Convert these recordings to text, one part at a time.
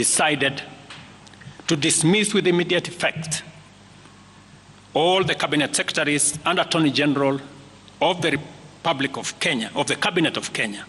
decided to dismiss with immediate effect all the cabinet secretaries and attorney general of the Republic of Kenya, of the Cabinet of Kenya.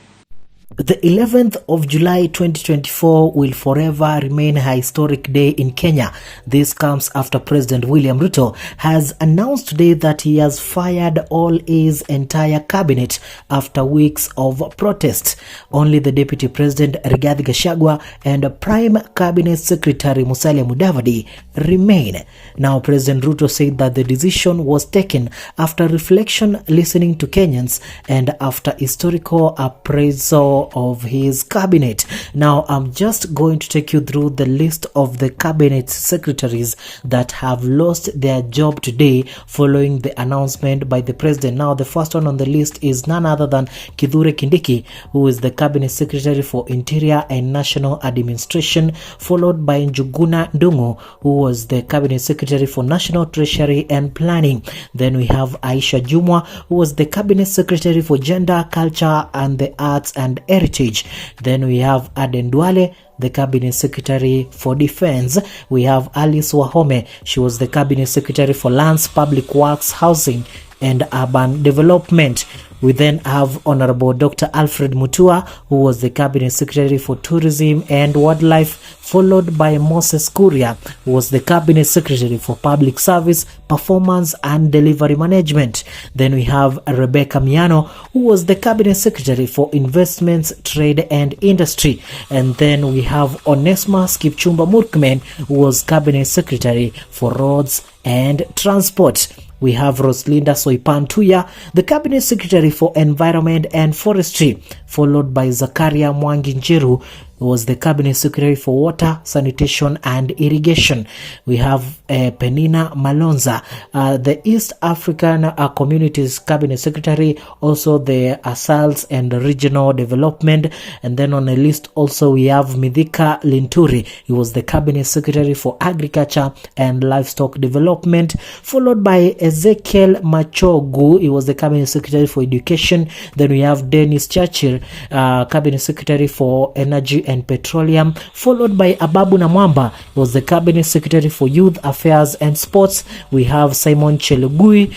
The 11th of July 2024 will forever remain a historic day in Kenya. This comes after President William Ruto has announced today that he has fired all his entire cabinet after weeks of protest. Only the Deputy President Rigathi Gachagua and Prime Cabinet Secretary Musalia Mudavadi remain. Now, President Ruto said that the decision was taken after reflection, listening to Kenyans, and after historical appraisal of his cabinet. Now, I'm just going to take you through the list of the cabinet secretaries that have lost their job today following the announcement by the president. Now, the first one on the list is none other than Kithure Kindiki, who is the cabinet secretary for Interior and National Administration, followed by Njuguna Ndung'u, who was the cabinet secretary for National Treasury and Planning. Then we have Aisha Jumwa, who was the cabinet secretary for Gender, Culture and the Arts and Heritage. Then we have Aden Duale, the cabinet secretary for Defense. We have Alice Wahome. She was the cabinet secretary for Lands, Public Works, Housing and Urban Development. We then have Honorable Dr. Alfred Mutua, who was the cabinet secretary for Tourism and Wildlife, followed by Moses Kuria, who was the cabinet secretary for Public Service, Performance and Delivery Management. Then we have Rebecca Miano, who was the cabinet secretary for Investments, Trade and Industry. And then we have Onesmus Kipchumba Murkomen, who was cabinet secretary for Roads and Transport. We have Roslinda Soipan Tuya, the cabinet secretary for Environment and Forestry, followed by Zakaria Mwangi Njiru, who was the cabinet secretary for Water, Sanitation and Irrigation. We have Penina Malonza, the East African Communities cabinet secretary, also the Asals and Regional Development. And then on the list also we have Midhika Linturi. He was the cabinet secretary for Agriculture and Livestock Development, followed by Ezekiel Machogu. He was the cabinet secretary for Education. Then we have Dennis Churchill, cabinet secretary for Energy and Petroleum, followed by Ababu Namwamba, was the cabinet secretary for Youth Affairs and Sports. We have Simon Chelugui,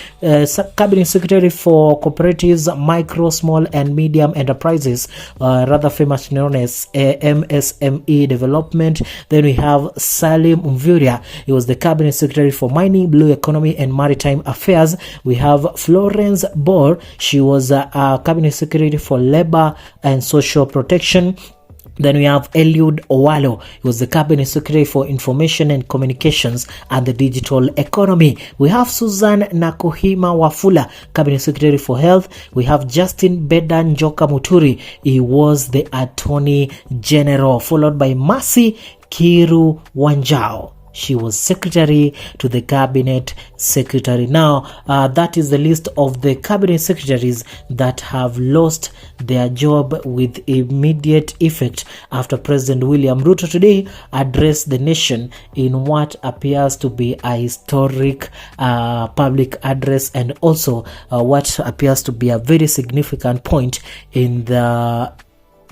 cabinet secretary for Cooperatives, Micro, Small and Medium Enterprises, rather famous known as MSME Development. Then we have Salim Mvurya. He was the cabinet secretary for Mining, Blue Economy and Maritime Affairs. We have Florence Bor. She was a cabinet secretary for Labor and Social Protection. Then we have Eliud Owalo. He was the cabinet secretary for Information and Communications and the Digital Economy. We have Susan Nakuhima Wafula, cabinet secretary for Health. We have Justin Bedan Njoka Muturi. He was the attorney general, followed by Mercy Kiru Wanjao. She was secretary to the cabinet secretary. Now, that is the list of the cabinet secretaries that have lost their job with immediate effect after President William Ruto today addressed the nation in what appears to be a historic public address, and also what appears to be a very significant point in the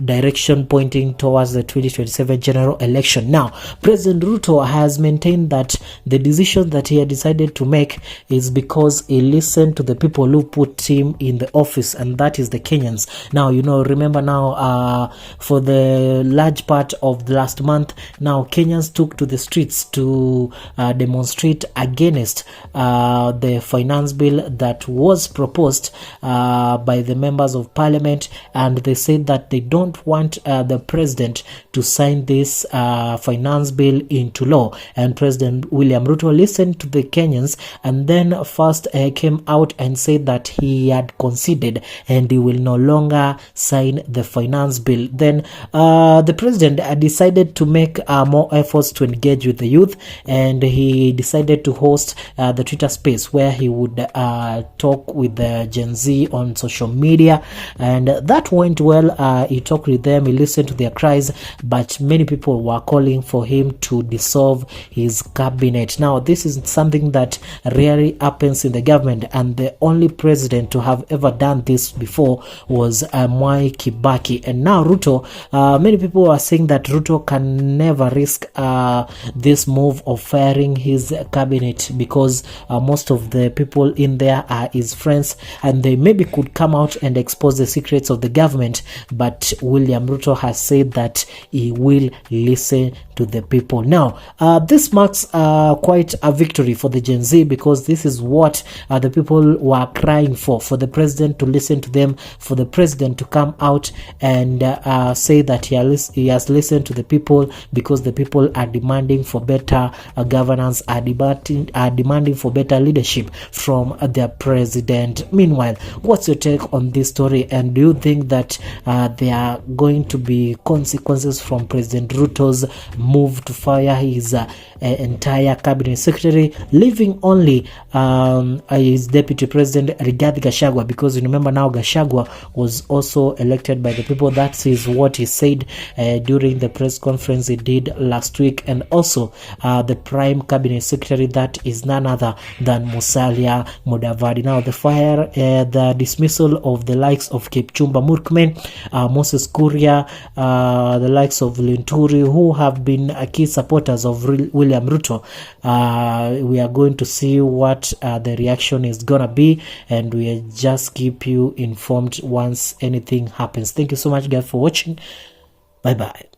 direction pointing towards the 2027 general election. Now, President Ruto has maintained that the decision that he had decided to make is because he listened to the people who put him in the office, and that is the Kenyans. Now, remember now, for the large part of the last month, now Kenyans took to the streets to demonstrate against the finance bill that was proposed by the members of parliament, and they said that they don't want the president to sign this finance bill into law. And President William Ruto listened to the Kenyans and then first came out and said that he had conceded and he will no longer sign the finance bill. Then the president decided to make more efforts to engage with the youth, and he decided to host the Twitter space where he would talk with the Gen Z on social media, and that went well. He talked talked with them, he listened to their cries, but many people were calling for him to dissolve his cabinet. Now, this is something that rarely happens in the government, and the only president to have ever done this before was Mwai Kibaki. And now Ruto, many people are saying that Ruto can never risk this move of firing his cabinet, because most of the people in there are his friends, and they maybe could come out and expose the secrets of the government. But William Ruto has said that he will listen to the people. Now, this marks quite a victory for the Gen Z, because this is what the people were crying for the president to listen to them, for the president to come out and say that he has listened to the people, because the people are demanding for better governance, are demanding for better leadership from their president. Meanwhile, what's your take on this story, and do you think that there are going to be consequences from President Ruto's move to fire his entire cabinet secretary, leaving only his deputy president Rigathi Gachagua? Because you remember now, Gachagua was also elected by the people. That is what he said during the press conference he did last week. And also the prime cabinet secretary, that is none other than Musalia Mudavadi. Now, the dismissal of the likes of Kipchumba Murkomen, Moses Kuria, the likes of Linturi, who have been key supporters of William Ruto. We are going to see what the reaction is gonna be, and we'll just keep you informed once anything happens. Thank you so much, guys, for watching. Bye bye.